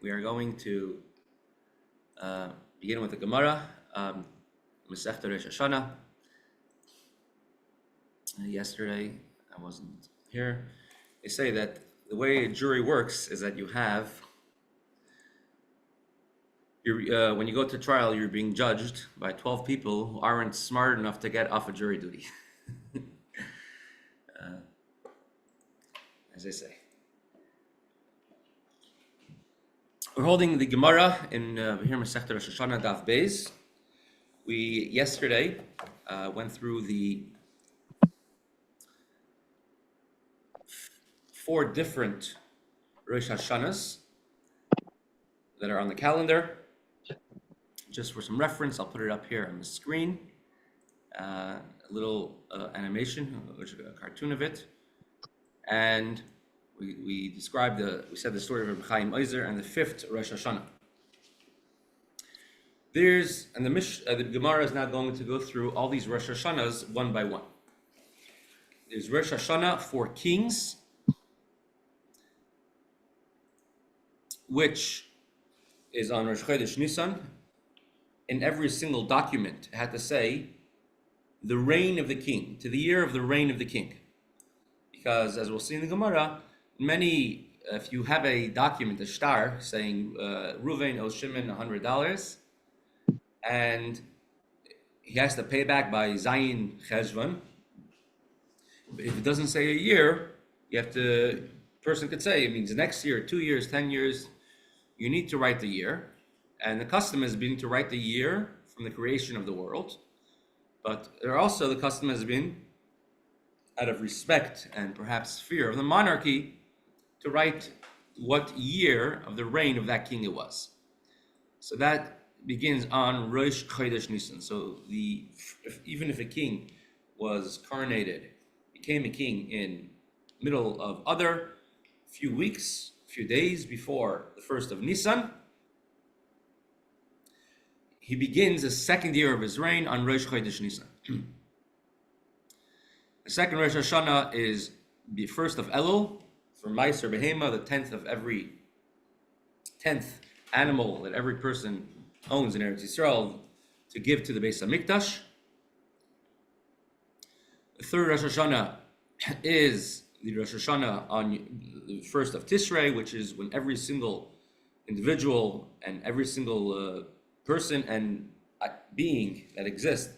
We are going to begin with the Gemara, Mesechta Rosh Hashana. Yesterday, I wasn't here. They say that the way a jury works is that you have, when you go to trial, you're being judged by 12 people who aren't smart enough to get off of jury duty. As they say. We're holding the Gemara in here Mesechta Rosh Hashana Daf Beis. We yesterday went through the 4 different Rosh Hashanas that are on the calendar. Just for some reference, I'll put it up here on the screen. A little animation, which is a cartoon of it. And we said the story of Rabbi Chaim and the 5th Rosh Hashanah. The Gemara is now going to go through all these Rosh Hashanahs one by one. There's Rosh Hashanah for kings, which is on Rosh Chodesh Nisan. In every single document, it had to say the reign of the king, to the year of the reign of the king. Because, as we'll see in the Gemara, if you have a document, a shtar, saying Ruvain owes Shimon $100, and he has to pay back by Zayin Cheshvan. If it doesn't say a year, person could say it means next year, 2 years, 10 years. You need to write the year, and the custom has been to write the year from the creation of the world. But the custom has been, out of respect and perhaps fear of the monarchy, to write what year of the reign of that king it was. So that begins on Rosh Chodesh Nisan. So even if a king was coronated, became a king in middle of Adar, few days before the 1st of Nisan, he begins the 2nd year of his reign on Rosh Chodesh Nisan. The 2nd Rosh Hashanah is the 1st of Elul, for Meiser Behema, the 10th of every 10th animal that every person owns in Eretz Yisrael, to give to the Beis HaMikdash. The 3rd Rosh Hashanah is the Rosh Hashanah on the 1st of Tishrei, which is when every single individual and every single person and being that exists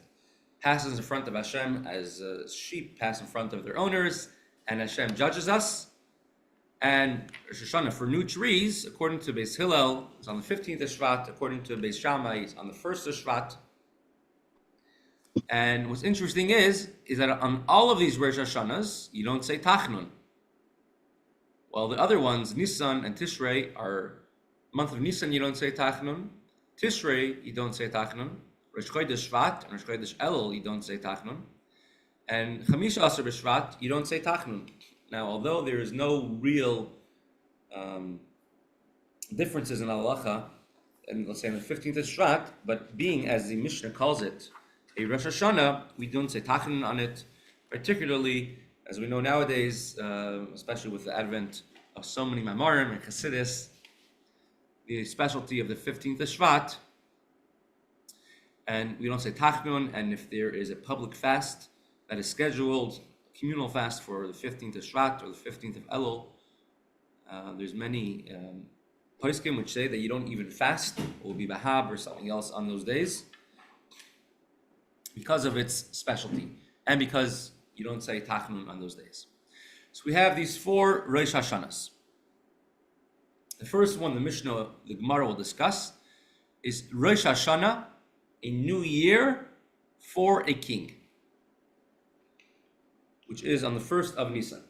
passes in front of Hashem as sheep pass in front of their owners, and Hashem judges us. And Rosh Hashanah for new trees, according to Beis Hillel, is on the 15th of Shvat. According to Beis Shammai, is on the 1st of Shvat. And what's interesting is that on all of these Rosh Hashanahs, you don't say Tachnun. While the other ones, Nisan and Tishrei, are month of Nisan, you don't say Tachnun. Tishrei, you don't say Tachnun. Rosh Chodesh Shvat and Rosh Chodesh Elul, you don't say Tachnun. And Chamisha Asar B'Shvat, you don't say Tachnun. Now, although there is no real differences in halacha, and let's say on the 15th of Shvat, but being, as the Mishnah calls it, a Rosh Hashanah, we don't say Tachnun on it, particularly, as we know nowadays, especially with the advent of so many Mamarim and Chassidus, the specialty of the 15th of Shvat, and we don't say Tachnun, and if there is a public fast that is scheduled, communal fast for the 15th of Shvat or the 15th of Elul, there's many poskim which say that you don't even fast, it will be Bahab or something else on those days, because of its specialty, and because you don't say Tachnun on those days. So we have these 4 Rosh Hashanahs. The first one, the Gemara will discuss, is Rosh Hashanah, a new year for a king, which is on the 1st of Nisan.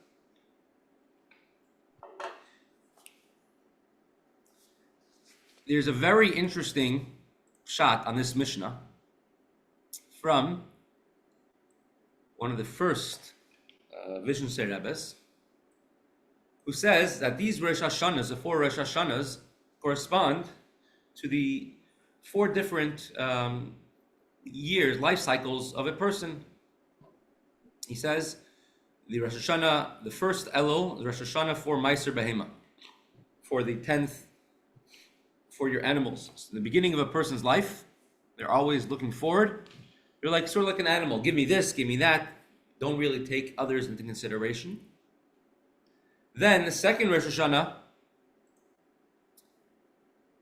There's a very interesting shot on this Mishnah from one of the first Vision Say Rebbes, who says that these Rosh Hashanahs, the 4 Rosh Hashanahs, correspond to the 4 different years, life cycles of a person. He says the Rosh Hashanah, the first Elul, the Rosh Hashanah for Meiser Behema, for the 10th for your animals. So the beginning of a person's life, they're always looking forward. They're like sort of like an animal. Give me this, give me that. Don't really take others into consideration. Then the second Rosh Hashanah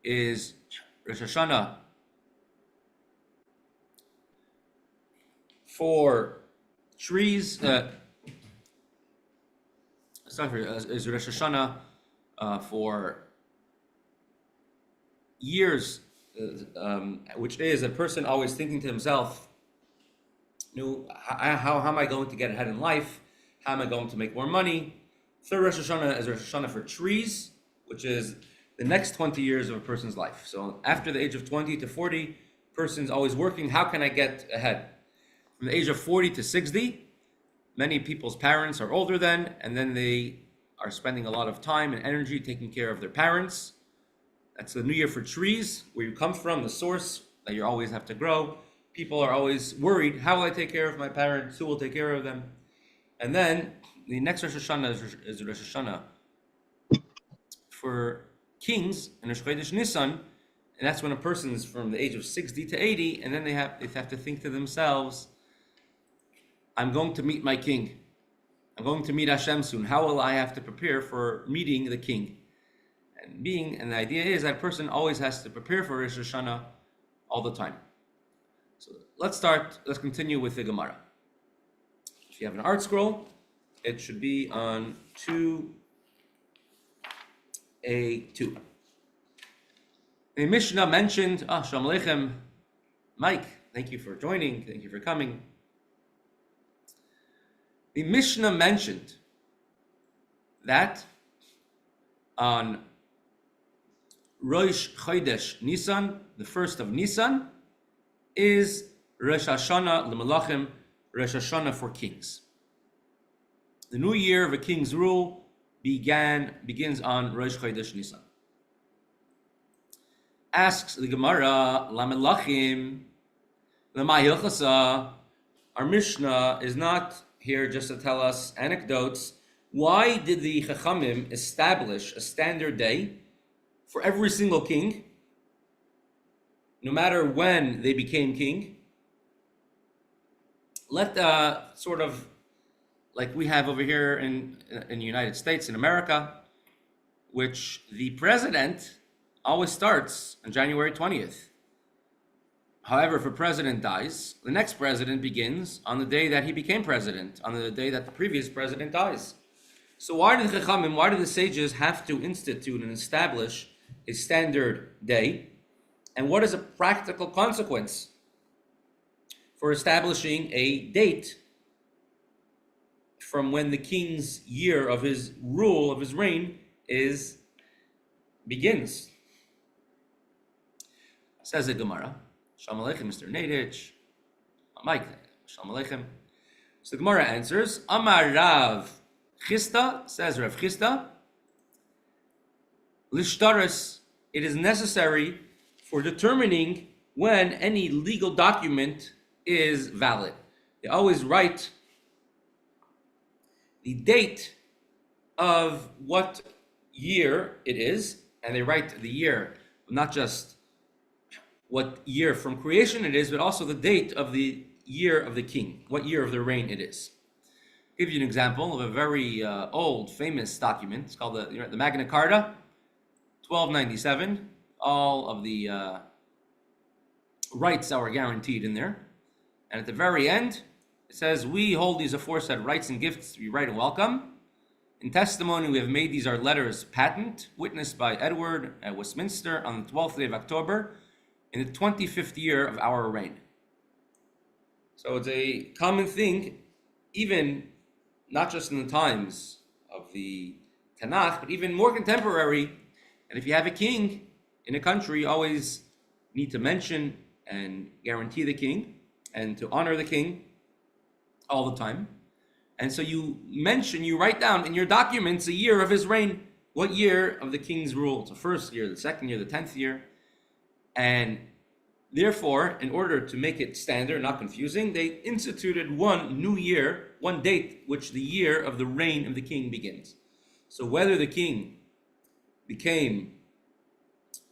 is Rosh Hashanah for trees. Is Rosh Hashanah for years, which is a person always thinking to himself, how am I going to get ahead in life? How am I going to make more money? Third Rosh Hashanah is Rosh Hashanah for trees, which is the next 20 years of a person's life. So after the age of 20 to 40, person's always working, how can I get ahead? From the age of 40 to 60, many people's parents are older then, and then they are spending a lot of time and energy taking care of their parents. That's the new year for trees, where you come from, the source that you always have to grow. People are always worried, how will I take care of my parents? Who will take care of them? And then the next Rosh Hashanah is Rosh Hashanah for kings and Rosh Chodesh Nisan, and that's when a person is from the age of 60 to 80, and then they have to think to themselves, I'm going to meet my king. I'm going to meet Hashem soon. How will I have to prepare for meeting the king? And the idea is that person always has to prepare for Rosh Hashanah all the time. So let's continue with the Gemara. If you have an art scroll, it should be on 2A2. The Mishnah mentioned, Shalom Aleichem, Mike, thank you for joining, thank you for coming. The Mishnah mentioned that on Rosh Chodesh Nisan, the first of Nisan, is Rosh Hashanah l'Malachim, Rosh Hashanah for kings. The new year of a king's rule begins on Rosh Chodesh Nisan. Asks the Gemara, l'Malachim, l'ma hilchasa. Our Mishnah is not here just to tell us anecdotes. Why did the Chachamim establish a standard day for every single king, no matter when they became king? Let sort of like we have over here in the United States, in America, which the president always starts on January 20th. However, if a president dies, the next president begins on the day that he became president, on the day that the previous president dies. So why did the sages have to institute and establish a standard day? And what is a practical consequence for establishing a date from when the king's year of his rule, of his reign, begins? Says the Gemara. Shalom Aleichem, Mr. Nadich. Mike, Shalom Aleichem. So the Gemara answers, Amar Rav Chista, says Rav Chista, Lishtaris, it is necessary for determining when any legal document is valid. They always write the date of what year it is, and they write the year, not just what year from creation it is, but also the date of the year of the king, what year of the reign it is. I'll give you an example of a very old, famous document. It's called the Magna Carta, 1297. All of the rights that were guaranteed in there. And at the very end, it says, we hold these aforesaid rights and gifts to be right and welcome. In testimony, we have made these our letters patent, witnessed by Edward at Westminster on the 12th day of October, in the 25th year of our reign. So it's a common thing, even not just in the times of the Tanakh, but even more contemporary. And if you have a king in a country, you always need to mention and guarantee the king and to honor the king all the time. And so you write down in your documents a year of his reign, what year of the king's rule. It's the first year, the second year, the 10th year. And therefore, in order to make it standard, not confusing, they instituted one new year, one date, which the year of the reign of the king begins. So whether the king became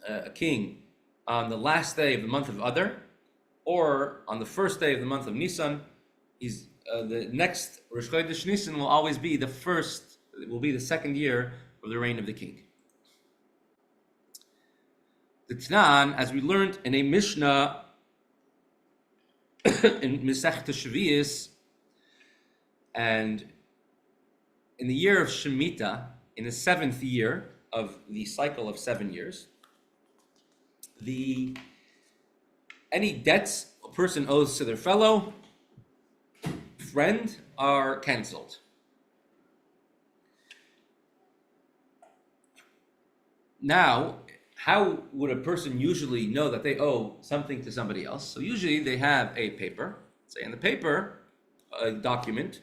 a king on the last day of the month of Adar, or on the first day of the month of Nisan, the next Rosh Chodesh Nisan will always be the second year of the reign of the king. The Tanan, as we learned in a Mishnah in Mesechta Shavuos, and in the year of Shemitah, in the 7th year of the cycle of 7 years, any debts a person owes to their fellow friend are cancelled. Now, how would a person usually know that they owe something to somebody else? So usually they have a paper, say in the paper, a document,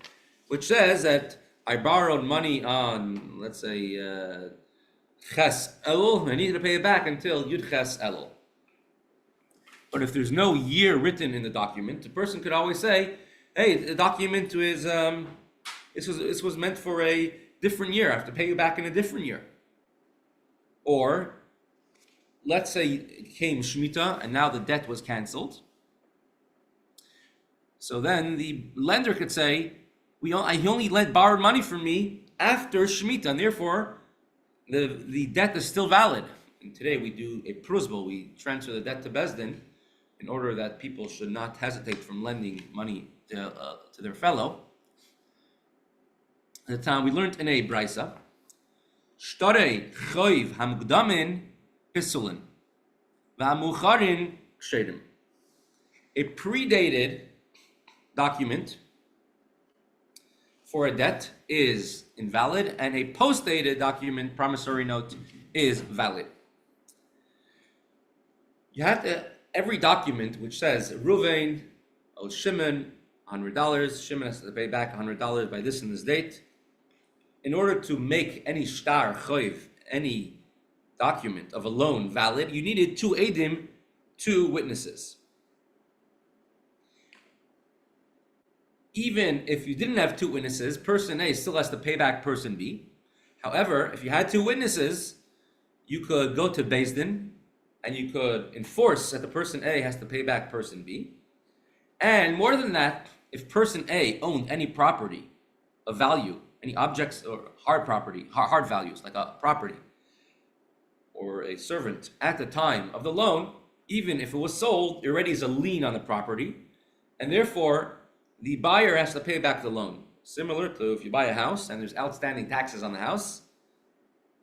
which says that I borrowed money on, let's say, Ches Elul, I need to pay it back until Yud Ches Elul. But if there's no year written in the document, the person could always say, hey, the document is, this was meant for a different year, I have to pay you back in a different year. Or, let's say it came Shemitah and now the debt was canceled. So then the lender could say, he only borrowed money from me after Shemitah, and therefore the debt is still valid. And today we do a pruzbul, we transfer the debt to Beis Din in order that people should not hesitate from lending money to their fellow. At the time we learned in a brisa, Shtarei choiv hamukdamin pisulin, v'hamucharin kshedim. A predated document for a debt is invalid, and a post-dated document, promissory note, is valid. You have to, every document which says Ruvain owes Shimon $100, Shimon has to pay back $100 by this and this date. In order to make any shtar choiv, any document of a loan valid, you needed two edim, two witnesses. Even if you didn't have two witnesses, person A still has to pay back person B. However, if you had two witnesses, you could go to Beis Din and you could enforce that the person A has to pay back person B. And more than that, if person A owned any property of value, any objects or hard property, hard values, like a property or a servant at the time of the loan, even if it was sold, there already is a lien on the property, and therefore the buyer has to pay back the loan. Similar to if you buy a house and there's outstanding taxes on the house,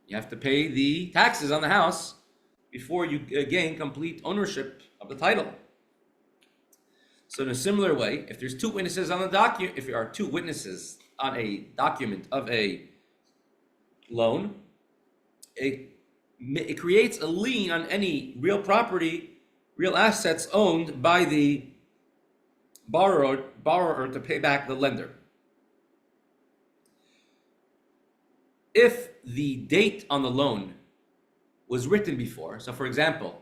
you have to pay the taxes on the house before you gain complete ownership of the title. So in a similar way, if there's two witnesses on the document, if there are two witnesses on a document of a loan, it creates a lien on any real property, real assets owned by the borrower to pay back the lender. If the date on the loan was written before, so for example,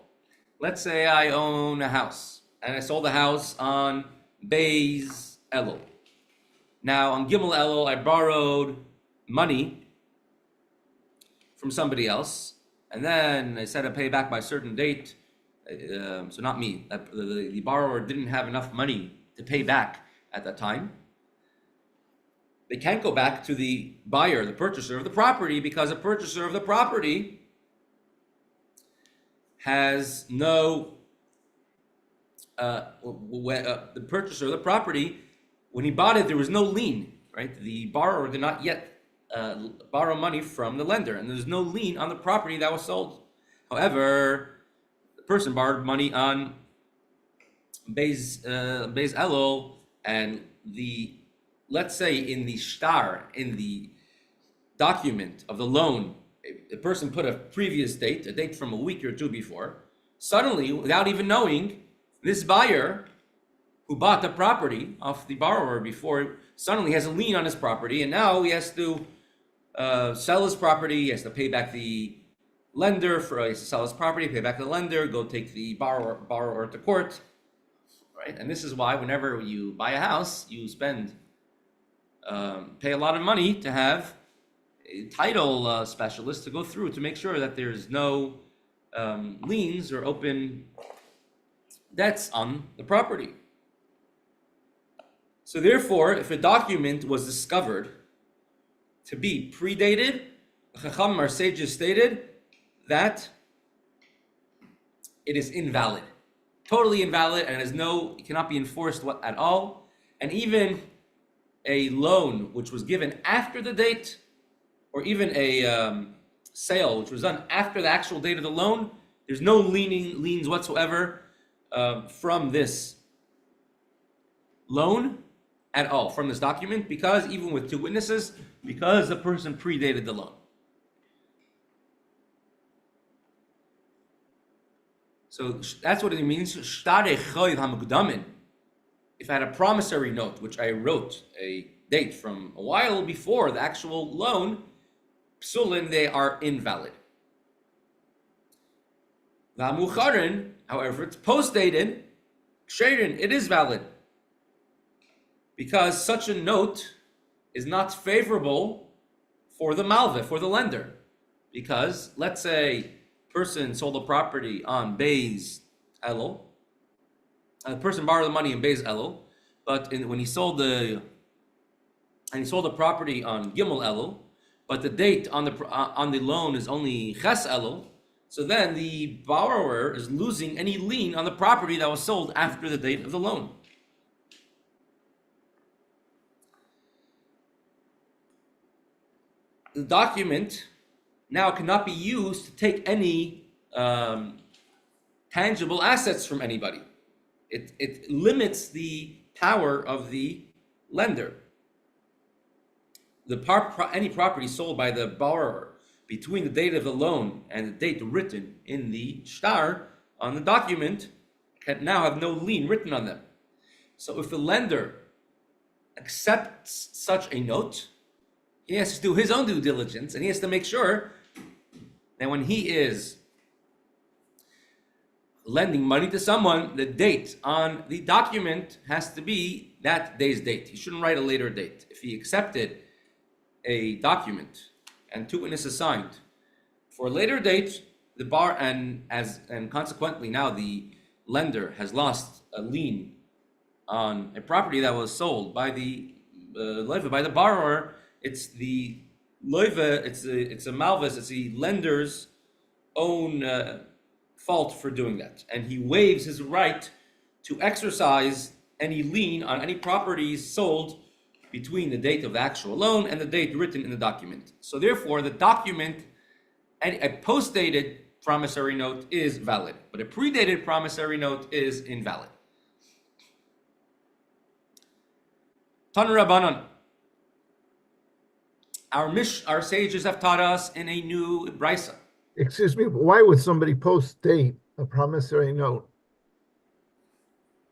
let's say I own a house and I sold the house on Beis Elul. Now on Gimel Elul, I borrowed money from somebody else, and then I said I pay back by a certain date. So not me. The borrower didn't have enough money to pay back at that time. They can't go back to the buyer, the purchaser of the property, because the purchaser of the property has no. The purchaser of the property, when he bought it, there was no lien, right? The borrower did not yet borrow money from the lender, and there's no lien on the property that was sold. However, the person borrowed money on Beis Elul, and let's say in the shtar, in the document of the loan, the person put a previous date, a date from a week or two before. Suddenly, without even knowing, this buyer who bought the property off the borrower before suddenly has a lien on his property, and now he has to sell his property, he has to pay back the lender, he has to sell his property, pay back the lender, go take the borrower to court, right? And this is why whenever you buy a house, you pay a lot of money to have a title specialist to go through to make sure that there's no liens or open debts on the property. So therefore, if a document was discovered to be predated, the Chacham, our sages stated that it is invalid, totally invalid, and it cannot be enforced at all. And even a loan which was given after the date, or even a sale which was done after the actual date of the loan, there's no liens whatsoever from this loan at all, from this document, because even with two witnesses, because the person predated the loan. So that's what it means. If I had a promissory note, which I wrote a date from a while before the actual loan, psulin, they are invalid. However, it's post-dated, it is valid. Because such a note is not favorable for the malveh, for the lender. Because, let's say, person sold a property on Beis Elul, a person borrowed the money in Beis Elul, but when he sold the property on Gimel Elul, but the date on the loan is only Ches Elul, so then the borrower is losing any lien on the property that was sold after the date of the loan. The document now cannot be used to take any tangible assets from anybody. It limits the power of the lender. Any property sold by the borrower between the date of the loan and the date written in the shtar on the document can now have no lien written on them. So if the lender accepts such a note, he has to do his own due diligence, and he has to make sure that when he is lending money to someone, the date on the document has to be that day's date. He shouldn't write a later date. If he accepted a document and two witnesses signed for a later date, and consequently now the lender has lost a lien on a property that was sold by the borrower. It's the loiva, it's a malvus, it's the lender's own fault for doing that. And he waives his right to exercise any lien on any properties sold between the date of the actual loan and the date written in the document. So therefore, the document, a post-dated promissory note is valid, but a predated promissory note is invalid. Tanu Rabbanan. Our sages have taught us in a new brisa. Excuse me, but why would somebody post-date a promissory note?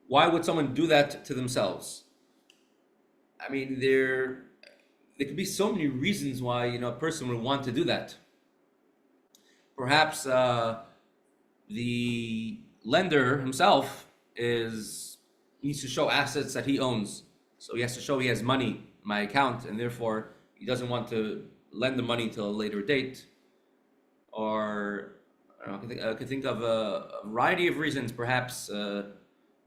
Why would someone do that to themselves? I mean, there could be so many reasons why a person would want to do that. Perhaps the lender himself needs to show assets that he owns, so he has to show he has money in my account, and therefore he doesn't want to lend the money till a later date. Or I could think of a variety of reasons. Perhaps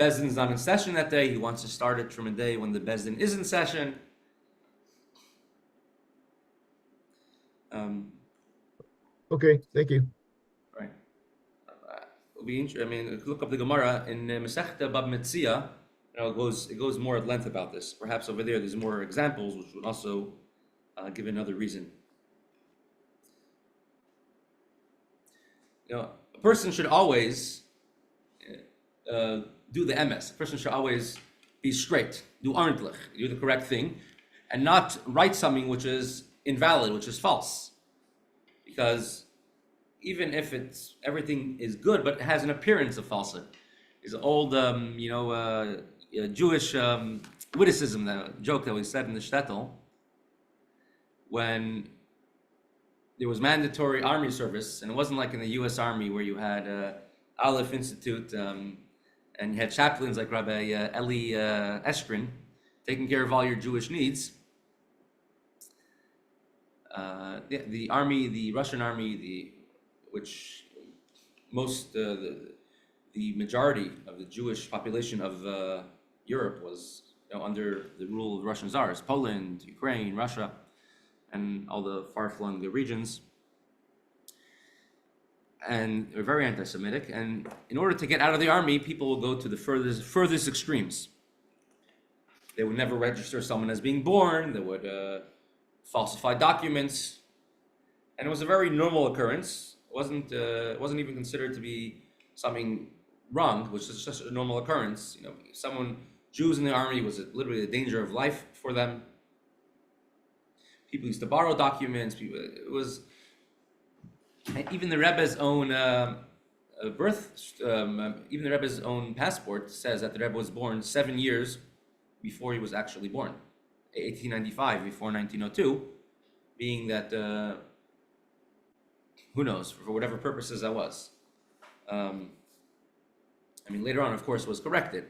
Bezdin's not in session that day. He wants to start it from a day when the Bezdin is in session. Okay, thank you. Right. It'll be interesting. I mean, look up the Gemara in Mesechta Bab Metzia. It goes more at length about this. Perhaps over there's more examples, which would also give another reason. A person should always do the emes. A person should always be straight, do ordentlich, do the correct thing, and not write something which is invalid, which is false. Because even if everything is good, but it has an appearance of falsehood. It's an old, Jewish witticism, the joke that we said in the shtetl, when there was mandatory army service, and it wasn't like in the U.S. Army where you had Aleph Institute and you had chaplains like Rabbi Eli Eshkrin taking care of all your Jewish needs. The army, the Russian army, which most the majority of the Jewish population of Europe was under the rule of Russian czars, Poland, Ukraine, Russia, and all the far-flung regions. And they're very anti-Semitic. And in order to get out of the army, people will go to the furthest extremes. They would never register someone as being born. They would falsify documents, and it was a very normal occurrence. It wasn't even considered to be something wrong, which is just a normal occurrence. Jews in the army was literally a danger of life for them. People used to borrow documents. Even the Rebbe's own even the Rebbe's own passport says that the Rebbe was born 7 years before he was actually born, 1895, before 1902, being that, who knows, for whatever purposes that was. Later on, of course, was corrected.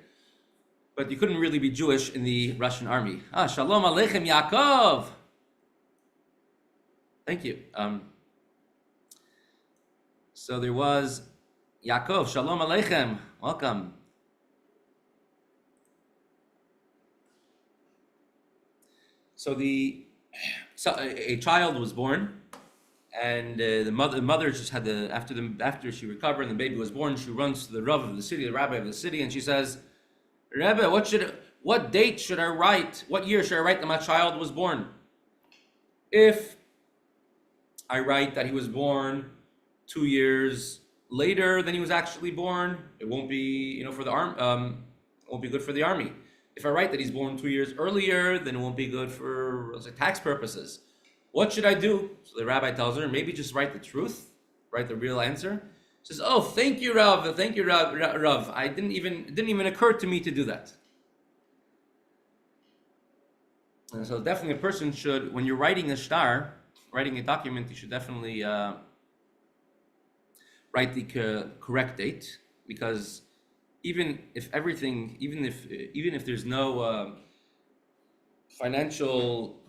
But you couldn't really be Jewish in the Russian army. Shalom Aleichem, Yaakov! Thank you. So there was Yaakov, Shalom Aleichem, welcome. So a child was born, and the mother just had after she recovered and the baby was born, she runs to the Rav of the city, the rabbi of the city, and she says, Rebbe, what date should I write? What year should I write that my child was born? If I write that he was born 2 years later than he was actually born, it won't be, for the won't be good for the army. If I write that he's born 2 years earlier, then it won't be good for tax purposes. What should I do? So the rabbi tells her, maybe just write the truth, write the real answer. She says, oh, thank you, Rav. Thank you, Rav. It didn't even occur to me to do that. And so definitely a person should, when you're writing a document, you should definitely write the correct date, because even if there's no financial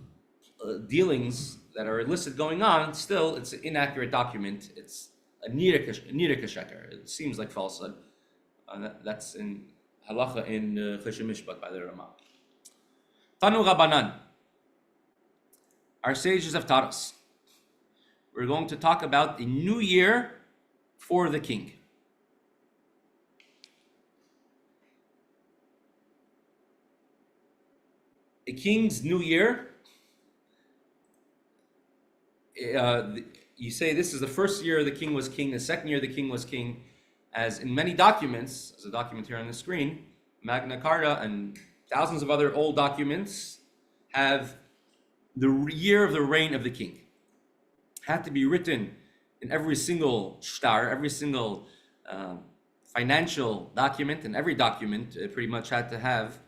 dealings that are illicit going on, still it's an inaccurate document. It's a nirika sheker. It seems like falsehood. That's in halacha in Cheshire Mishpat by the Rama. Tanu Rabbanan. Our sages have taught us. We're going to talk about the new year for the king. A king's new year, you say this is the first year the king was king, the second year the king was king, as in many documents, as a document here on the screen, Magna Carta and thousands of other old documents have the year of the reign of the king. Had to be written in every single shtar, every single financial document, and every document pretty much had to have,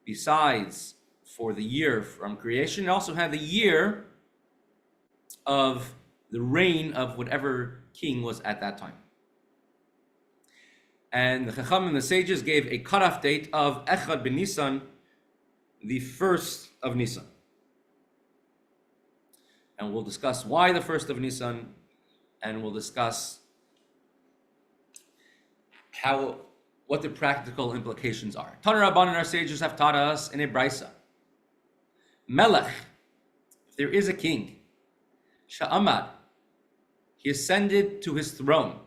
besides for the year from creation, it also had the year of the reign of whatever king was at that time. And the Chacham and the sages gave a cutoff date of Echad ben Nisan, the first of Nisan. And we'll discuss why the first of Nisan, and we'll discuss what the practical implications are. Tana Rabban and our sages have taught us in a brisa. Melech, if there is a king, Sha'amad, he ascended to his throne,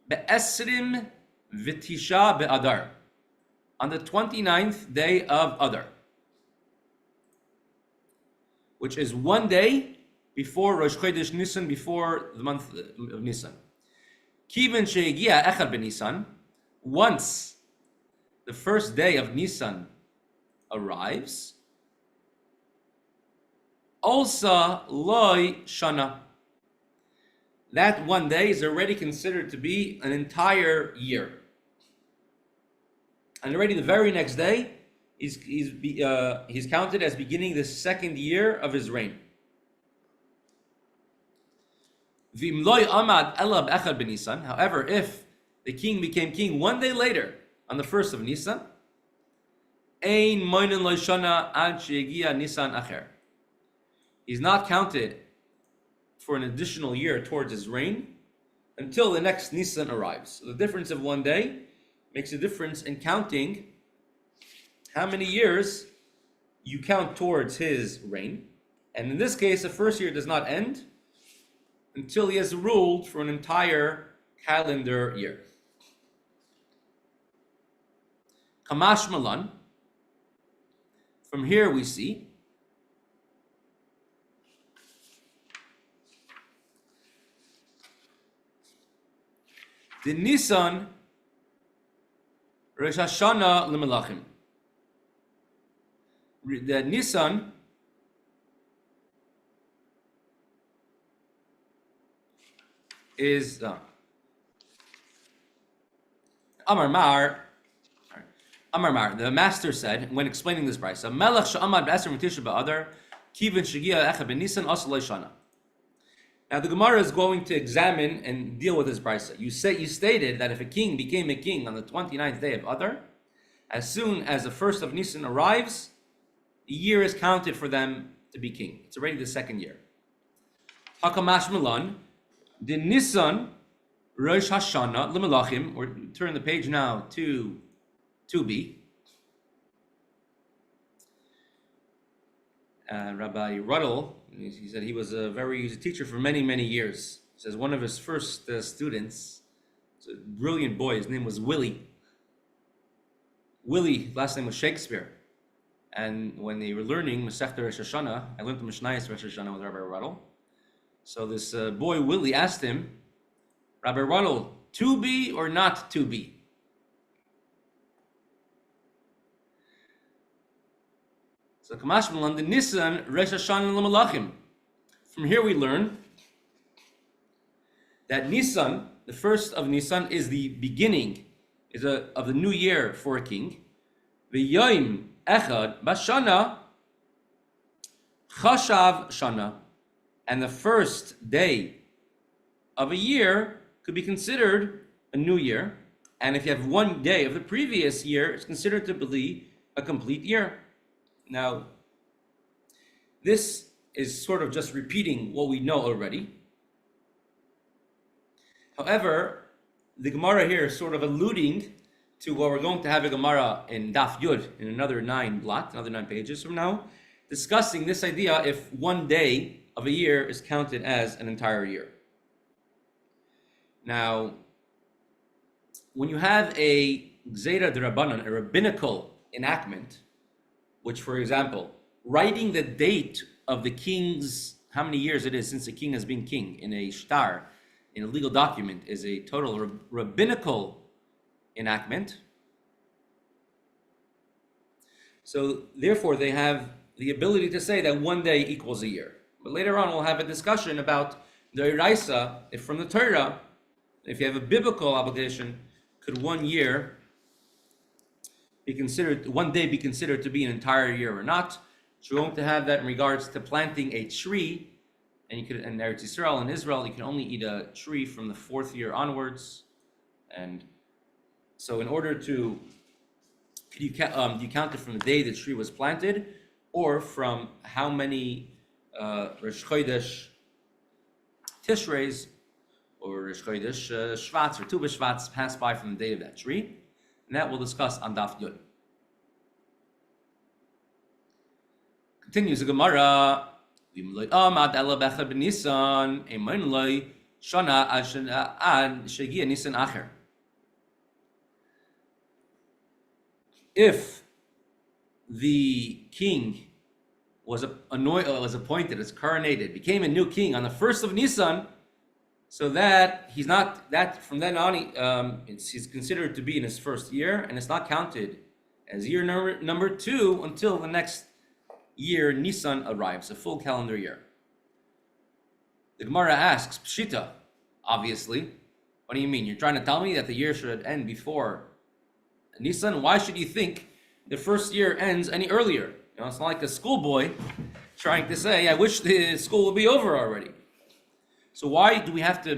Be'esrim v'tisha be'adar, on the 29th day of Adar, which is one day before Rosh Chodesh Nisan, before the month of Nisan. Kiven she'egia echad ben Nisan, once the first day of Nisan arrives, also loy shana. That one day is already considered to be an entire year. And already the very next day, he's counted as beginning the second year of his reign. However, if the king became king one day later, on the first of Nisan, he's not counted for an additional year towards his reign until the next Nisan arrives. So the difference of one day makes a difference in counting how many years you count towards his reign. And in this case, the first year does not end until he has ruled for an entire calendar year. Kamash Malan. From here we see the Nisan Rosh Hashana L'Melachim. The Nisan is Amar Mar. Amar Mar. The master said when explaining this brayso, Melech she'amad b'eser v'tisha b'adar kivin shegia echad b'Nisan asal shana. Now the Gemara is going to examine and deal with this brayso. You stated that if a king became a king on the 29th day of Adar, as soon as the first of Nisan arrives, the year is counted for them to be king. It's already the second year. Hakamash Milan, the Nisan Rosh Hashana L'Melachim, or turn the page now to 2b. Rabbi Ruddle, he said he was a teacher for many, many years. He says one of his first students, a brilliant boy, his name was Willie. Willie, last name was Shakespeare. And when they were learning Mesechta Rosh Hashana, I learned the Mishnayos Rosh Hashana with Rabbi Ruddle. So this boy Willie asked him, Rabbi Ruddle, to be or not to be? So Kamash Malan, the Nisan Rosh Hashana L'Melachim. From here we learn that Nisan, the first of Nisan, is the beginning of the new year for a king. V'yoim echad b'shana chashav shana. And the first day of a year could be considered a new year. And if you have one day of the previous year, it's considered to be a complete year. Now, this is sort of just repeating what we know already. However, the Gemara here is sort of alluding to what we're going to have a Gemara in Daf Yud in another 9 pages from now, discussing this idea if one day of a year is counted as an entire year. Now, when you have a Gzeira D'Rabbanan, a rabbinical enactment, which, for example, writing the date of the king's, how many years it is since the king has been king in a shtar, in a legal document, is a total rabbinical enactment. So therefore they have the ability to say that one day equals a year. But later on we'll have a discussion about the Iraisa, if from the Torah, if you have a biblical obligation, could one day be considered to be an entire year or not? So we're going to have that in regards to planting a tree, and you could in Eretz Yisrael, in Israel, you can only eat a tree from the 4th year onwards. And so in order to, do you count it from the day the tree was planted, or from how many Rosh Chodesh Tishrei or Rosh Chodesh Shvatz or Tu B'Shvatz pass by from the day of that tree? And that we'll discuss on Daf Yud. Continues the Gemara. If the king was appointed, as coronated, became a new king on the 1st of Nisan, so that he's not, that from then on, he's considered to be in his first year, and it's not counted as year number 2 until the next year Nisan arrives, a full calendar year. The Gemara asks, Pshita, obviously, what do you mean? You're trying to tell me that the year should end before Nisan? Why should you think the first year ends any earlier? It's not like a schoolboy trying to say, I wish the school would be over already. So why do we have to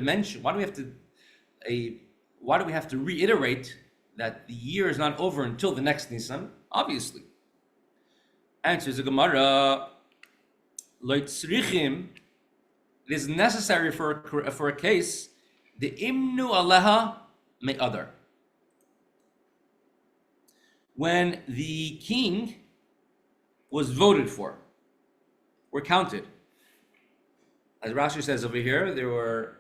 reiterate that the year is not over until the next Nisan? Obviously. Answers the Gemara, it is necessary for a case The imnu aleha me other. When the king was voted for, were counted. As Rashi says over here, there were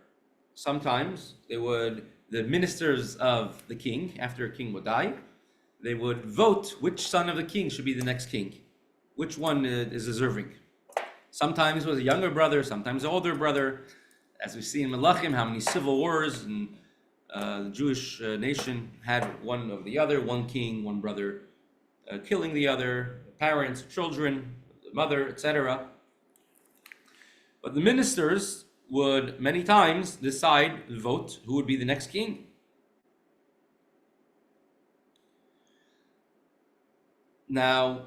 sometimes the ministers of the king, after a king would die, they would vote which son of the king should be the next king, which one is deserving. Sometimes it was a younger brother, sometimes an older brother. As we see in Melachim, how many civil wars and the Jewish nation had one of the other, one king, one brother killing the other, parents, children, the mother, etc. But the ministers would many times vote who would be the next king. Now,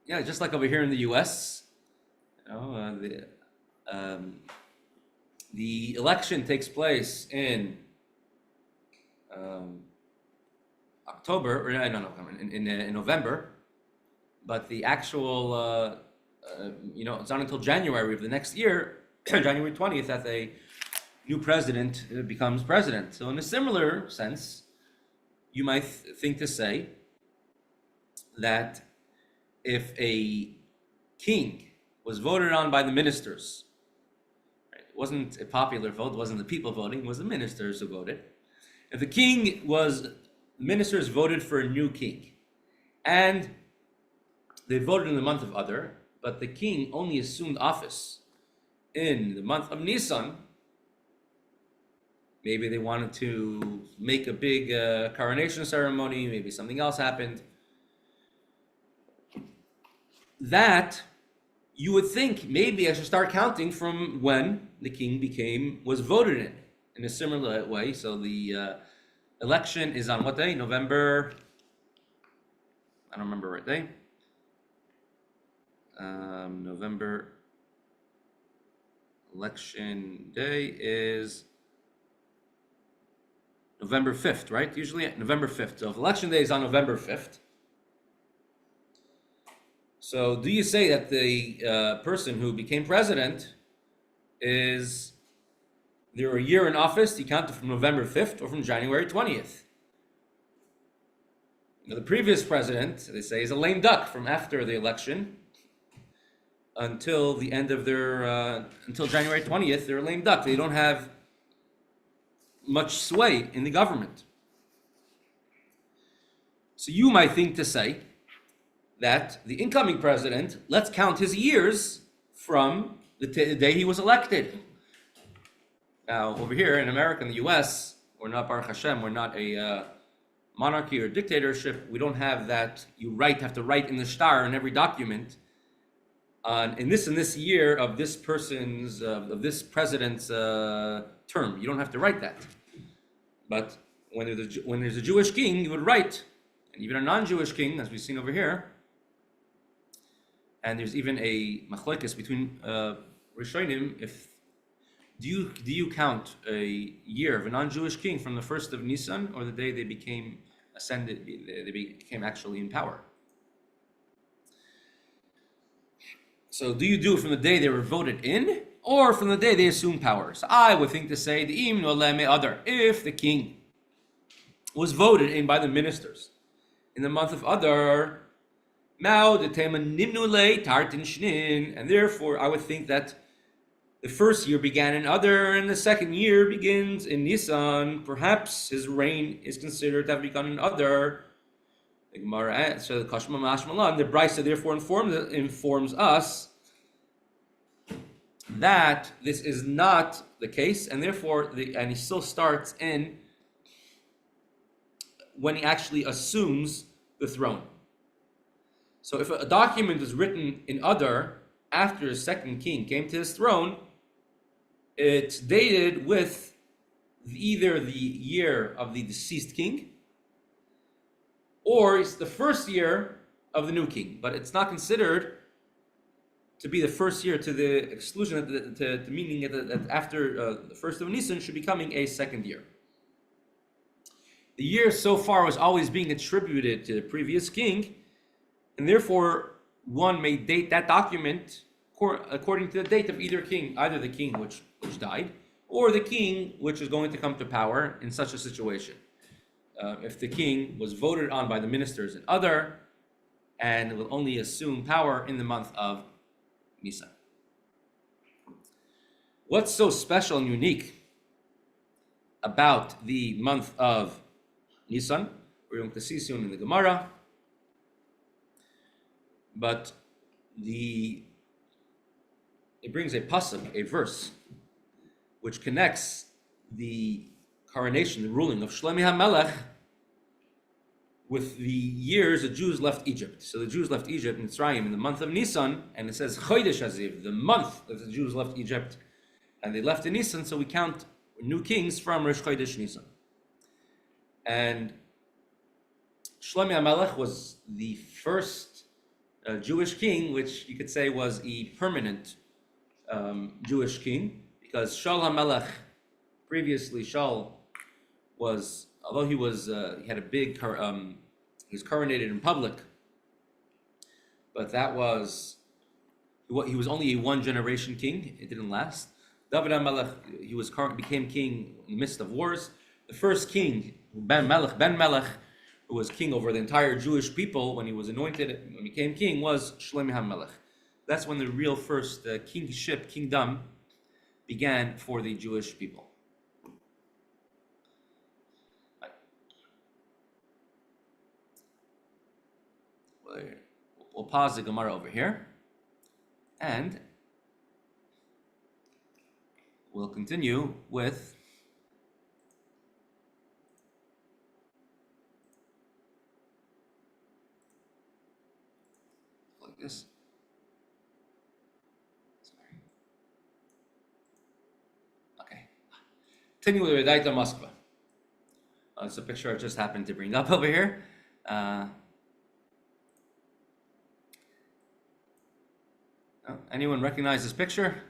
just like over here in the U.S., the election takes place in October, or in November, but the actual, it's not until January of the next year, January 20th, that a new president becomes president. So in a similar sense, you might think to say that if a king was voted on by the ministers, right, it wasn't a popular vote, it wasn't the people voting, it was the ministers who voted. If the ministers voted for a new king, and they voted in the month of Adar, but the king only assumed office in the month of Nisan, maybe they wanted to make a big coronation ceremony, maybe something else happened, that you would think maybe I should start counting from when the king was voted in a similar way. So the election is on what day? November, I don't remember right day. November election day is November 5th, right? Usually November 5th. So if election day is on November 5th, so do you say that the person who became president is there a year in office? You count it from November 5th or from January 20th? The previous president, they say, is a lame duck from after the election until the end of until January 20th, they're a lame duck. They don't have much sway in the government. So you might think to say that the incoming president, let's count his years from the day he was elected. Now, over here in America, in the US, we're not Baruch Hashem, we're not a monarchy or dictatorship. We don't have that. You have to write in the shtar in every document in this year of this person's of this president's term. You don't have to write that. But when there's a Jewish king, you would write, and even a non-Jewish king, as we've seen over here. And there's even a machlokes between Rishonim. Do you count a year of a non-Jewish king from the first of Nisan or the day they became ascended? They became actually in power. So do you do it from the day they were voted in, or from the day they assumed power? So I would think to say the im no leme adar. If the king was voted in by the ministers in the month of Adar, and therefore I would think that the first year began in Adar and the second year begins in Nisan. Perhaps his reign is considered to have begun in Adar. So the Kashma Mashmalan, the Brisa therefore informs us that this is not the case, and therefore he still starts in when he actually assumes the throne. So if a document is written in Adar after the second king came to his throne, it's dated with either the year of the deceased king or it's the first year of the new king, but it's not considered to be the first year to the exclusion, to meaning that after the first of Nisan should be coming a second year. The year so far was always being attributed to the previous king, and therefore one may date that document according to the date of either the king which died, or the king which is going to come to power in such a situation. If the king was voted on by the ministers in Adar and will only assume power in the month of Nisan. What's so special and unique about the month of Nisan? We're going to see soon in the Gemara. But it brings a pasuk, a verse, which connects the coronation, the ruling of Shlomi HaMelech with the years the Jews left Egypt. So the Jews left Egypt in Mitzrayim in the month of Nisan, and it says Chodesh Aziv, the month that the Jews left Egypt, and they left in Nisan, so we count new kings from Rosh Chodesh Nisan. And Shlomi HaMelech was the first Jewish king, which you could say was a permanent Jewish king, because Shaul HaMelech, previously Shaul was, although he had a big, he was coronated in public, but he was only a one-generation king. It didn't last. David HaMelech, became king in the midst of wars. The first king, Ben Melech, who was king over the entire Jewish people when he was anointed, when he became king, was Shlomi HaMelech. That's when the real first kingdom began for the Jewish people. We'll pause the Gemara over here, and we'll continue with this. Sorry. Okay. Continue with Veyadaata Moskva. It's a picture I just happened to bring up over here. Anyone recognize this picture?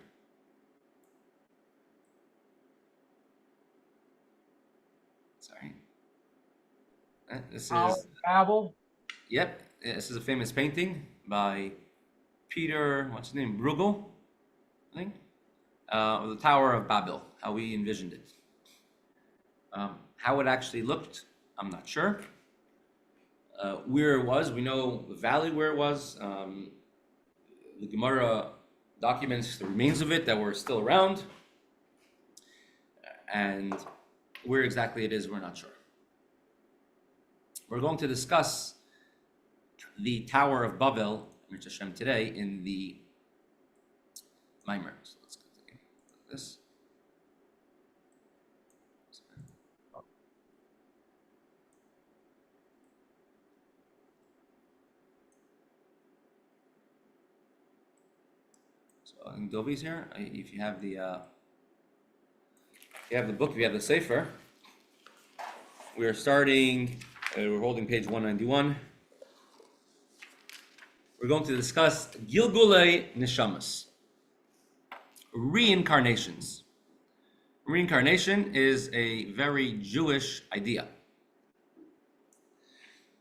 Sorry. This is Babel. Yep. This is a famous painting by Peter, what's his name, Bruegel, I think, the Tower of Babel, how we envisioned it. How it actually looked, I'm not sure. Where it was, we know the valley where it was. The Gemara documents the remains of it that were still around. And where exactly it is, we're not sure. We're going to discuss the Tower of Babel, Mirz Hashem, today in the Maimer. So let's continue with this. So in Dovi's here, if you have the book, if you have the Sefer, we are starting. We're holding page 191. We're going to discuss Gilgulei Neshamas, reincarnations. Reincarnation is a very Jewish idea.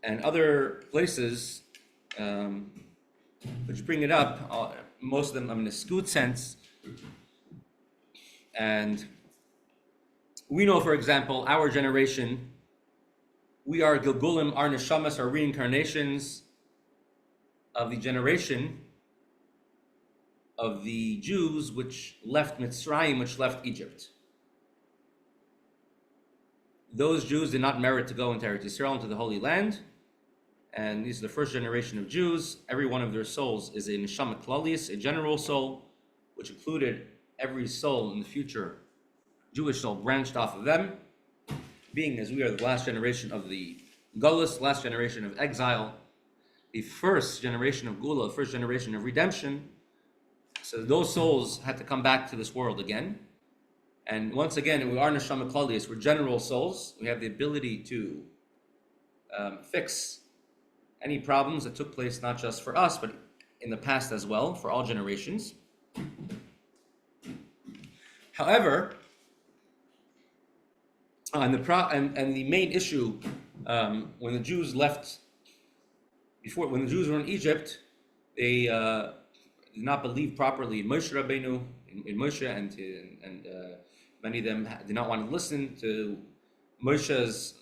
And other places which bring it up, most of them in a skewed sense. And we know, for example, our generation, we are Gilgulim, our Neshamas, our reincarnations of the generation of the Jews which left Mitzrayim, which left Egypt. Those Jews did not merit to go into Eretz Yisrael, into the Holy Land, and these are the first generation of Jews. Every one of their souls is a neshama klalis, a general soul, which included every soul in the future, Jewish soul branched off of them, being as we are the last generation of the Gullus, last generation of exile, the first generation of Gula, the first generation of redemption. So those souls had to come back to this world again. And once again, we are neshama klalis, we're general souls. We have the ability to fix any problems that took place, not just for us, but in the past as well, for all generations. However, and the main issue when the Jews left, when the Jews were in Egypt, they did not believe properly in Moshe Rabbeinu, in Moshe, and Many of them did not want to listen to Moshe's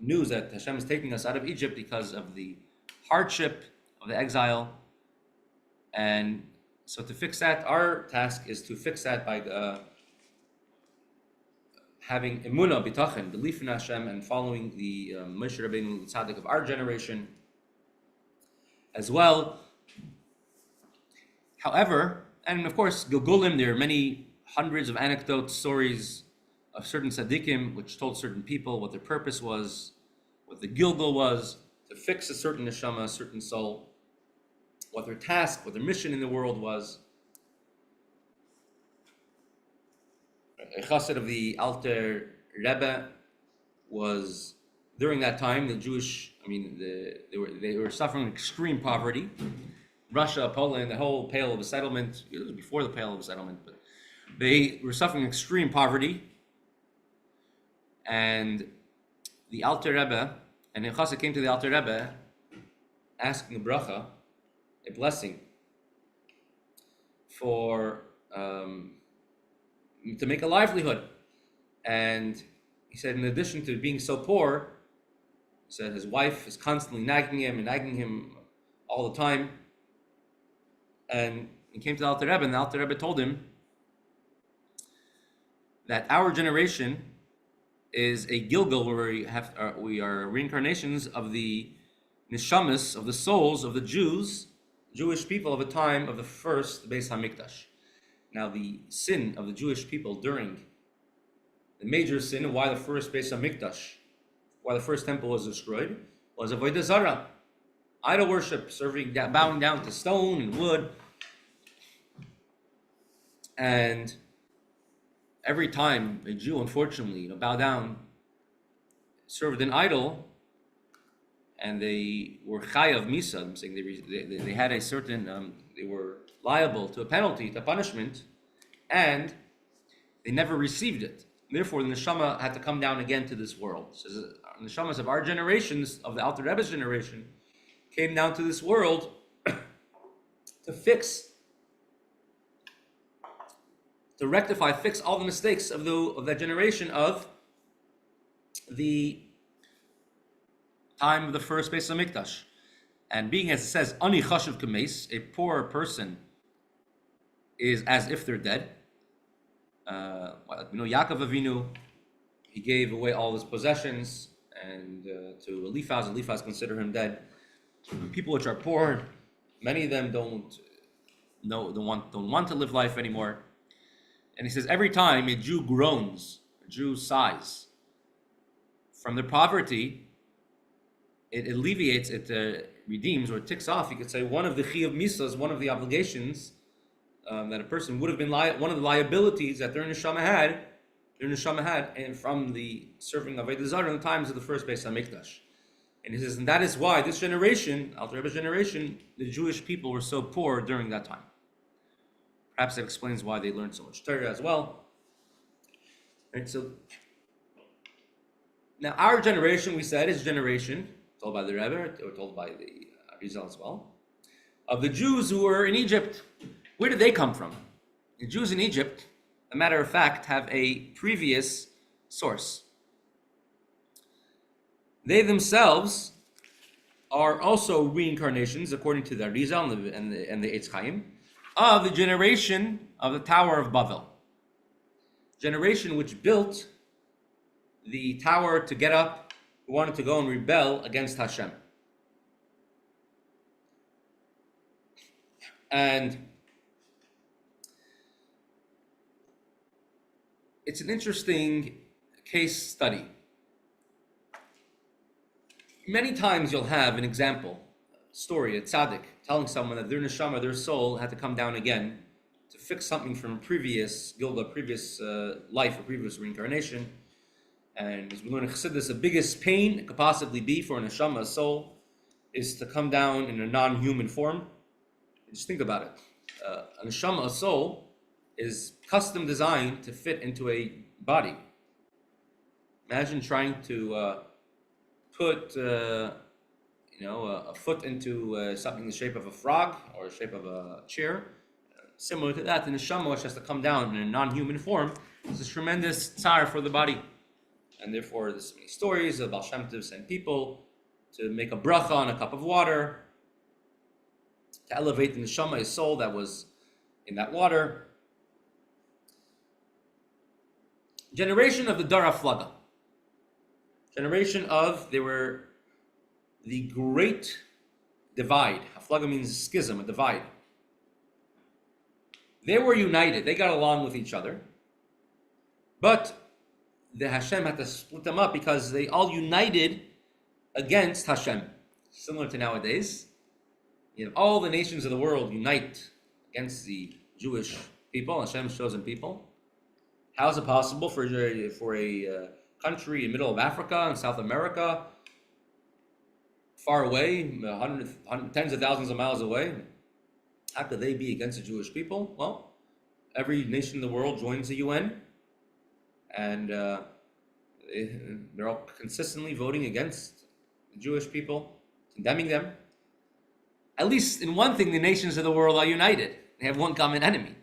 news that Hashem is taking us out of Egypt because of the hardship of the exile. And so to fix that, our task is to fix that by having emunah, bitachon, belief in Hashem, and following the Moshe Rabbeinu, the tzaddik of our generation as well. However, and of course, Gilgulim, there are many hundreds of anecdotes, stories of certain tzaddikim which told certain people what their purpose was, what the Gilgul was, to fix a certain neshama, a certain soul, what their task, what their mission in the world was. A chassid of the Alter Rebbe was, during that time, the Jewish, they were suffering extreme poverty. Russia, Poland, the whole Pale of the Settlement, it was before the Pale of the Settlement, but they were suffering extreme poverty. And the Alter Rebbe, and the chassid came to the Alter Rebbe asking a bracha, a blessing, for to make a livelihood. And he said, in addition to being so poor, he said his wife is constantly nagging him all the time. And he came to the Alter Rebbe, and the Alter Rebbe told him that our generation is a Gilgul, where we are reincarnations of the neshamas, of the souls of the Jewish people of the time of the first Beis HaMikdash. Now, the sin of the Jewish people during the major sin of why the first Beis HaMikdash, why the first temple was destroyed, was avodah zarah, idol worship, bowing down to stone and wood. And every time a Jew, unfortunately, bow down, served an idol, and they were chayav misa, I'm saying they had a certain, they were liable to a penalty, to punishment, and they never received it. Therefore, the neshama had to come down again to this world. So the neshamas of our generations, of the Alter Rebbe's generation, came down to this world to rectify, fix all the mistakes of that generation of the time of the first Beis HaMikdash. And being, as it says, ani chashuv kameis, a poor person is as if they're dead. Yaakov Avinu, he gave away all his possessions and to Eliphaz consider him dead. People which are poor, many of them don't want to live life anymore. And he says, every time a Jew groans, a Jew sighs from their poverty, it alleviates, it redeems or ticks off, you could say, one of the chiyuv misas, one of the obligations that a person would have been, one of the liabilities that their neshama had, and from the serving of avodah zarah in the times of the first Beis HaMikdash. And he says, and that is why this generation, Alter Rebbe's generation, the Jewish people were so poor during that time. Perhaps that explains why they learned so much Torah as well. Right, so now our generation, we said, is generation told by the Rebbe, or told by the Arizal as well, of the Jews who were in Egypt. Where did they come from? The Jews in Egypt, a matter of fact, have a previous source. They themselves are also reincarnations, according to the Arizal and the Eitz Chaim, of the generation of the Tower of Babel. Generation which built the tower to get up, who wanted to go and rebel against Hashem. And it's an interesting case study. Many times you'll have an example, story, a tzaddik, telling someone that their neshama, their soul, had to come down again to fix something from a previous Gilda, previous life, or previous reincarnation. And as we learn in Chassidus, the biggest pain it could possibly be for a neshama, a soul, is to come down in a non-human form. Just think about it. A neshama, a soul, is custom designed to fit into a body. Imagine trying to put a foot into something in the shape of a frog or the shape of a chair. Similar to that, the neshama, which has to come down in a non-human form, It's a tremendous tsar for the body. And therefore, there's many stories of Baal Shem Tov sent people to make a bracha on a cup of water, to elevate the neshama, his soul that was in that water. Generation of the Dar HaFlaga. Generation of, they were the great divide. Haflaga means schism, a divide. They were united. They got along with each other. But the Hashem had to split them up because they all united against Hashem. Similar to nowadays. You know, all the nations of the world unite against the Jewish people, Hashem's chosen people. How is it possible for a country in the middle of Africa and South America, far away, tens of thousands of miles away? How could they be against the Jewish people? Well, every nation in the world joins the UN, and they're all consistently voting against the Jewish people, condemning them. At least in one thing, the nations of the world are united. They have one common enemy.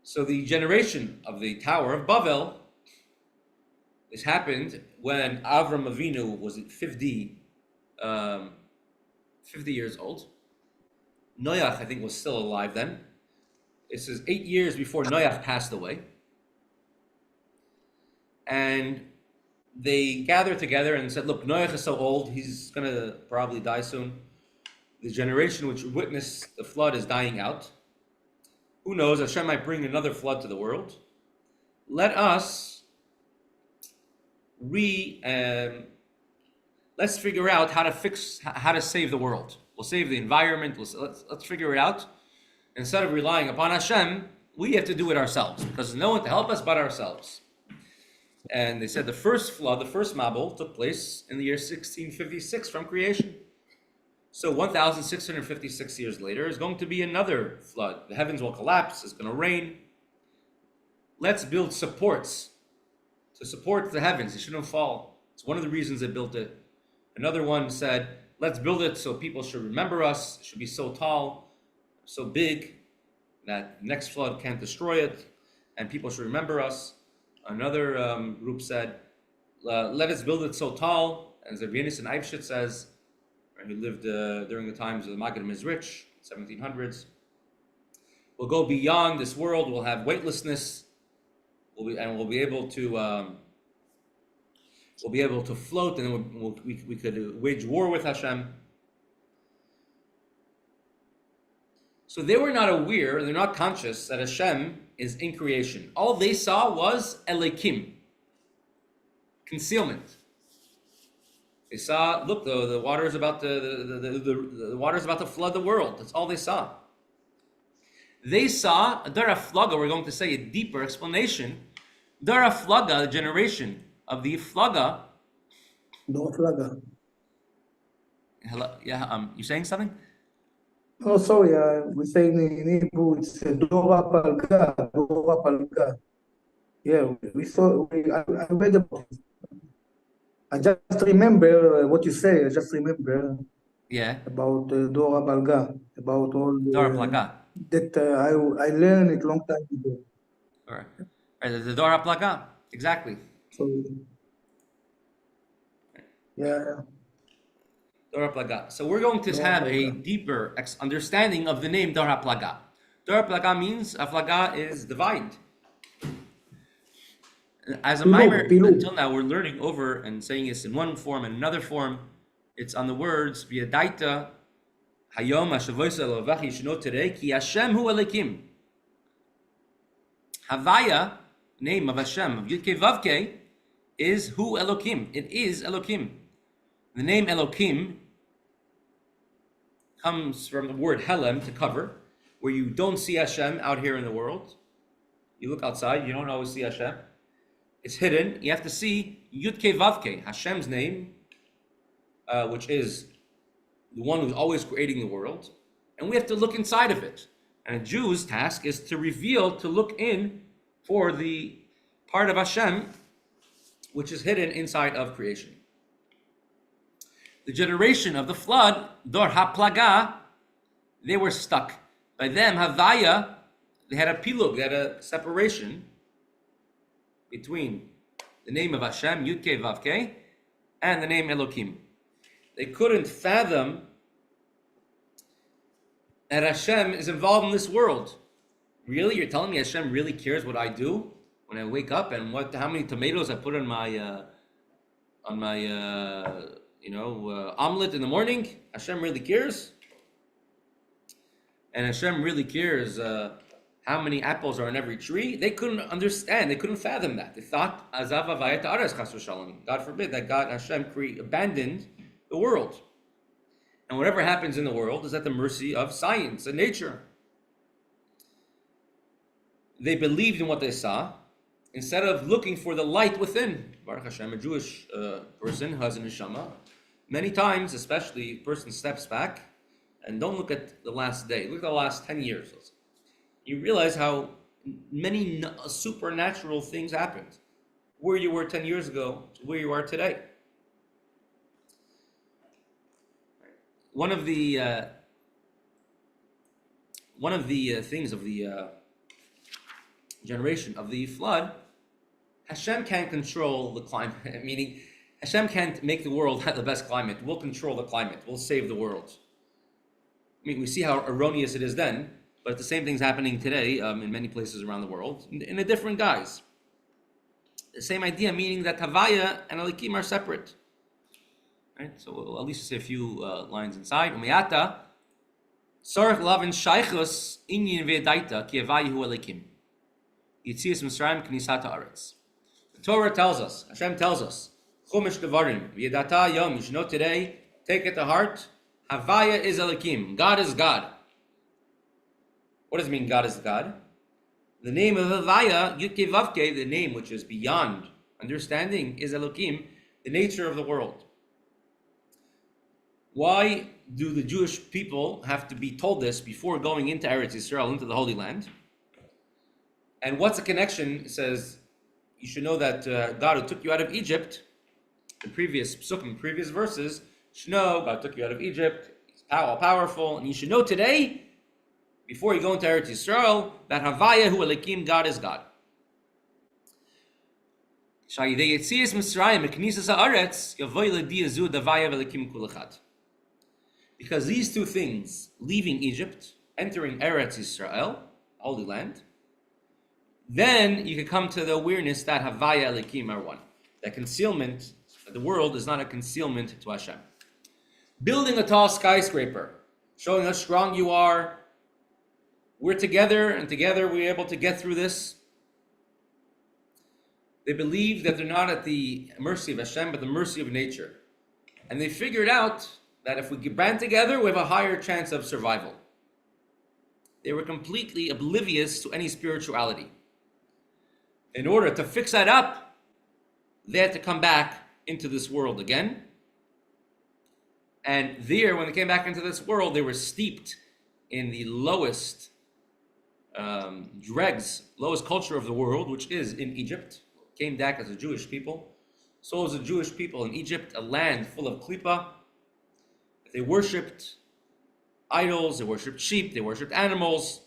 So the generation of the Tower of Babel, this happened when Avram Avinu was 50 years old. Noach, I think, was still alive then. It says 8 years before Noach passed away. And they gathered together and said, look, Noach is so old, he's going to probably die soon. The generation which witnessed the flood is dying out. Who knows, Hashem might bring another flood to the world. Let us let's figure out how to save the world. We'll save the environment. Let's figure it out. Instead of relying upon Hashem, we have to do it ourselves because there's no one to help us but ourselves. And they said the first flood, the first Mabul, took place in the year 1656 from creation. So 1,656 years later is going to be another flood. The heavens will collapse, it's going to rain. Let's build supports to support the heavens. It shouldn't fall. It's one of the reasons they built it. Another one said, let's build it so people should remember us. It should be so tall, so big, that the next flood can't destroy it, and people should remember us. Another group said, let us build it so tall, as Rabbi Yonasan Eibschitz says, who lived during the times of the Maggid Mizrich, 1700s. We'll go beyond this world. We'll have weightlessness. We'll be able to float, and we could wage war with Hashem. So they were not aware, they're not conscious that Hashem is in creation. All they saw was Elokim, concealment. They saw, look, the water is about the water is about to flood the world. That's all they saw. They saw a Dar HaFlaga. We're going to say a deeper explanation. Dar HaFlaga, the generation of the Flaga. Dar HaFlaga. Hello, yeah. You saying something? Oh, sorry. We say in Hebrew it's Dor HaPalga. Dor HaPalga. Yeah, I read about it. I just remember what you say. I just remember. Yeah. About Dor HaPalga. About all the, Dar HaPlaga. That I learned it long time ago. All right. The Dar HaPlaga. Exactly. So, yeah. Dar HaPlaga. So we're going to have a deeper understanding of the name Dar HaPlaga. Dar HaPlaga means Haflaga is divide. As a mimer, until now, we're learning over and saying this in one form and another form. It's on the words Veyadaata Hayom Hashavos Elovachi Shno today Ki Hashem Hu Elokim. Havaya, name of Hashem of Yudke Vavke, is Hu Elokim. It is Elokim. The name Elokim comes from the word Helem, to cover, where you don't see Hashem out here in the world. You look outside, you don't always see Hashem. It's hidden. You have to see Yudke Vavke, Hashem's name, which is the one who's always creating the world. And we have to look inside of it. And a Jew's task is to reveal, to look in for the part of Hashem which is hidden inside of creation. The generation of the flood, Dor HaPlaga, they were stuck. By them, Havaya, they had a pilug, they had a separation between the name of Hashem, Yud-Kei Vav-Kei, and the name Elokim. They couldn't fathom that Hashem is involved in this world. Really? You're telling me Hashem really cares what I do when I wake up and how many tomatoes I put on my omelet in the morning? Hashem really cares? And Hashem really cares how many apples are on every tree? They couldn't understand. They couldn't fathom that. They thought, Azava Vayata Ares Chas v'Shalom. God forbid that Hashem abandoned the world. And whatever happens in the world is at the mercy of science and nature. They believed in what they saw instead of looking for the light within. Baruch Hashem, a Jewish person who has a neshama, many times, especially, a person steps back and don't look at the last day. Look at the last 10 years. You realize how many supernatural things happened. Where you were 10 years ago to where you are today. One of the things of the generation of the flood, Hashem can't control the climate. Meaning, Hashem can't make the world have the best climate. We'll control the climate. We'll save the world. I mean, we see how erroneous it is then, but the same thing's happening today in many places around the world, in a different guise. The same idea, meaning that Havaya and Elikim are separate. Right? So we'll at least say a few lines inside. Umeyata, Sarach Lavin Shaychus Inyin Veyadaata Ki Havayahu Elikim. Yitzias Mitzrayim Knisat Haaretz. The Torah tells us, Hashem tells us, Chumash Devarim, Veyadaata Yom, you should know today, take it to heart, Havaya is Elikim. God is God. What does it mean, God is God? The name of Havaya, Yud-Kei Vav-Kei, the name which is beyond understanding, is Elokim, the nature of the world. Why do the Jewish people have to be told this before going into Eretz Yisrael, into the Holy Land? And what's the connection? It says, you should know that God who took you out of Egypt, the previous psukim, previous verses, you should know God took you out of Egypt, He's all powerful, and you should know today, before you go into Eretz Yisrael, that Havaya hu Elikim, God is God. Because these two things, leaving Egypt, entering Eretz Yisrael, Holy Land, then you can come to the awareness that Havaya Elikim are one. That concealment, that the world is not a concealment to Hashem. Building a tall skyscraper, showing how strong you are. We're together, and together we're able to get through this. They believe that they're not at the mercy of Hashem, but the mercy of nature. And they figured out that if we band together, we have a higher chance of survival. They were completely oblivious to any spirituality. In order to fix that up, they had to come back into this world again. And there, when they came back into this world, they were steeped in the lowest lowest culture of the world, which is in Egypt. Came back as a Jewish people. So was the Jewish people in Egypt, a land full of klipa. They worshipped idols, they worshipped sheep, they worshipped animals.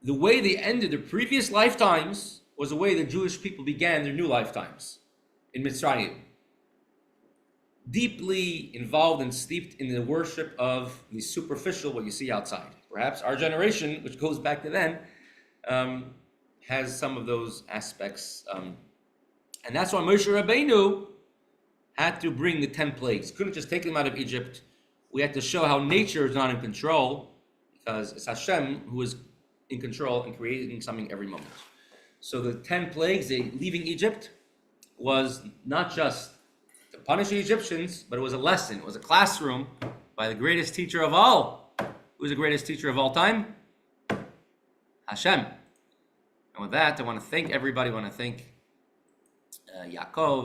The way they ended their previous lifetimes was the way the Jewish people began their new lifetimes in Mitzrayim. Deeply involved and steeped in the worship of the superficial, what you see outside. Perhaps our generation, which goes back to then, has some of those aspects. And that's why Moshe Rabbeinu had to bring the 10 plagues. Couldn't just take them out of Egypt. We had to show how nature is not in control, because it's Hashem who is in control and creating something every moment. So the 10 plagues, leaving Egypt, was not just to punish the Egyptians, but it was a lesson. It was a classroom by the greatest teacher of all. Who's the greatest teacher of all time? Hashem. And with that, I want to thank everybody. I want to thank Yaakov,